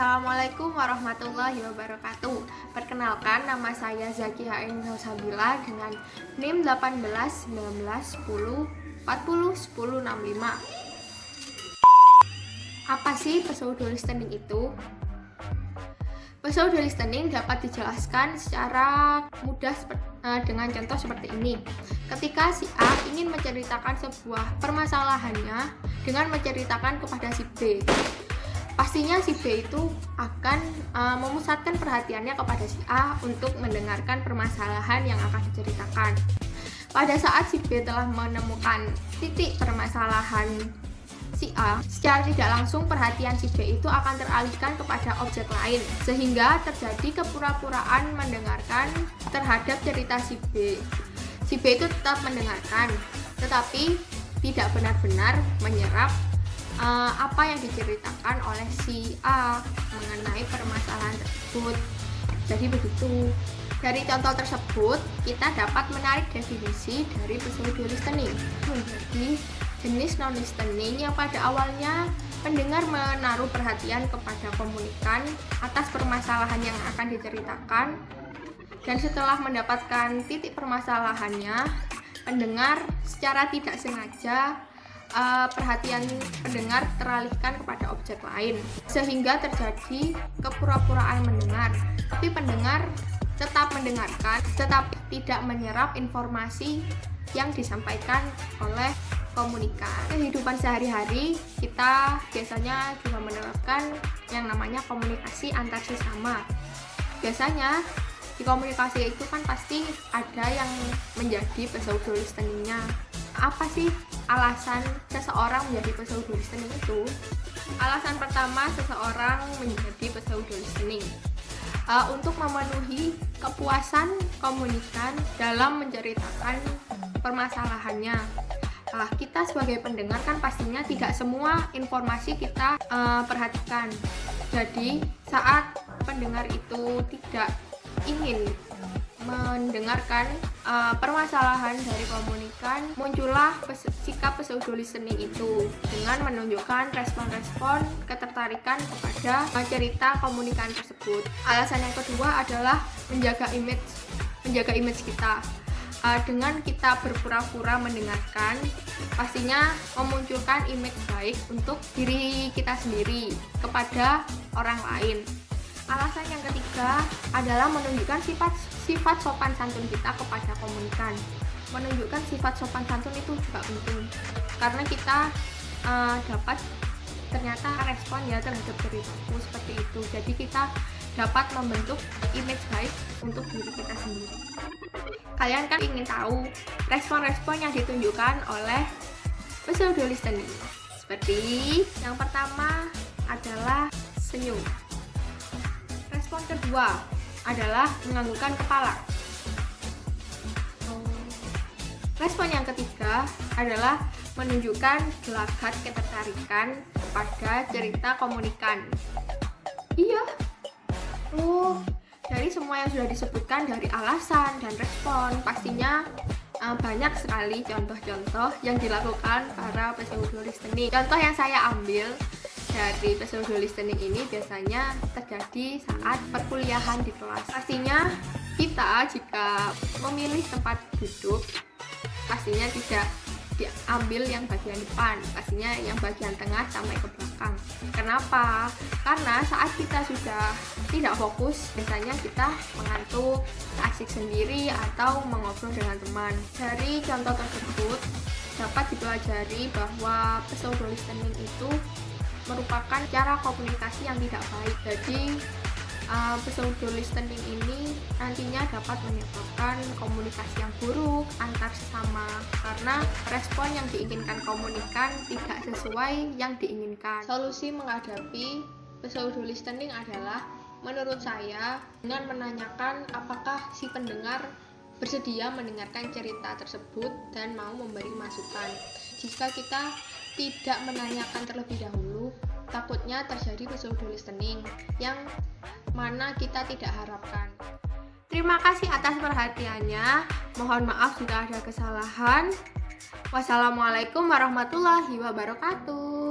Assalamualaikum warahmatullahi wabarakatuh. Perkenalkan, nama saya Zakiha Sabila dengan NIM 18 19 10 40 10 65. Apa sih pseudo listening itu? Pseudo listening dapat dijelaskan secara mudah dengan contoh seperti ini. Ketika si A ingin menceritakan sebuah permasalahannya dengan menceritakan kepada si B, pastinya si B itu akan memusatkan perhatiannya kepada si A untuk mendengarkan permasalahan yang akan diceritakan. Pada saat si B telah menemukan titik permasalahan si A, secara tidak langsung perhatian si B itu akan teralihkan kepada objek lain, sehingga terjadi kepura-puraan mendengarkan terhadap cerita si B. Si B itu tetap mendengarkan, tetapi tidak benar-benar menyerap apa yang diceritakan oleh si A mengenai permasalahan tersebut. Jadi begitu. Dari contoh tersebut, kita dapat menarik definisi dari pseudo listening menjadi jenis non listening yang pada awalnya pendengar menaruh perhatian kepada komunikan atas permasalahan yang akan diceritakan, dan setelah mendapatkan titik permasalahannya, pendengar secara tidak sengaja perhatian pendengar teralihkan kepada objek lain, sehingga terjadi kepura-puraan mendengar, tapi pendengar tetap mendengarkan, tetap tidak menyerap informasi yang disampaikan oleh komunikan. Kehidupan sehari-hari kita biasanya juga menerapkan yang namanya komunikasi antar sesama. Biasanya di komunikasi itu kan pasti ada yang menjadi pseudo listeningnya. Apa sih alasan seseorang menjadi pseudo listening itu? Alasan pertama seseorang menjadi pseudo listening untuk memenuhi kepuasan komunikan dalam menceritakan permasalahannya. Kita sebagai pendengar kan pastinya tidak semua informasi kita perhatikan. Jadi saat pendengar itu tidak ingin mendengarkan permasalahan dari komunikan, muncullah sikap pseudo listening itu dengan menunjukkan respon-respon ketertarikan kepada cerita komunikan tersebut. Alasan yang kedua adalah menjaga image kita. Dengan kita berpura-pura mendengarkan, pastinya memunculkan image baik untuk diri kita sendiri kepada orang lain. Alasan yang ketiga adalah menunjukkan sifat sopan santun kita kepada komunikan. Menunjukkan sifat sopan santun itu juga penting, karena kita dapat ternyata respon ya terhadap ceritaku seperti itu. Jadi kita dapat membentuk image baik untuk diri kita sendiri. Kalian kan ingin tahu respon-respon yang ditunjukkan oleh pseudo listening. Seperti yang pertama adalah senyum. Respon kedua adalah menganggukkan kepala. Respon yang ketiga adalah menunjukkan gelagat ketertarikan pada cerita komunikan. Iya. Dari semua yang sudah disebutkan, dari alasan dan respon, pastinya banyak sekali contoh-contoh yang dilakukan para pseudo listening. Contoh yang saya ambil dari pseudo listening ini biasanya terjadi saat perkuliahan di kelas. Pastinya kita jika memilih tempat duduk, pastinya tidak diambil yang bagian depan, pastinya yang bagian tengah sampai ke belakang. Kenapa? Karena saat kita sudah tidak fokus, biasanya kita mengantuk, asik sendiri, atau mengobrol dengan teman. Dari contoh tersebut dapat dipelajari bahwa pseudo listening itu merupakan cara komunikasi yang tidak baik. Jadi pseudo listening ini nantinya dapat menyebabkan komunikasi yang buruk antar sesama, karena respon yang diinginkan komunikan tidak sesuai yang diinginkan. Solusi menghadapi pseudo listening adalah, menurut saya, dengan menanyakan apakah si pendengar bersedia mendengarkan cerita tersebut dan mau memberi masukan. Jika kita tidak menanyakan terlebih dahulu, takutnya terjadi pseudo listening yang mana kita tidak harapkan. Terima kasih atas perhatiannya. Mohon maaf jika ada kesalahan. Wassalamualaikum warahmatullahi wabarakatuh.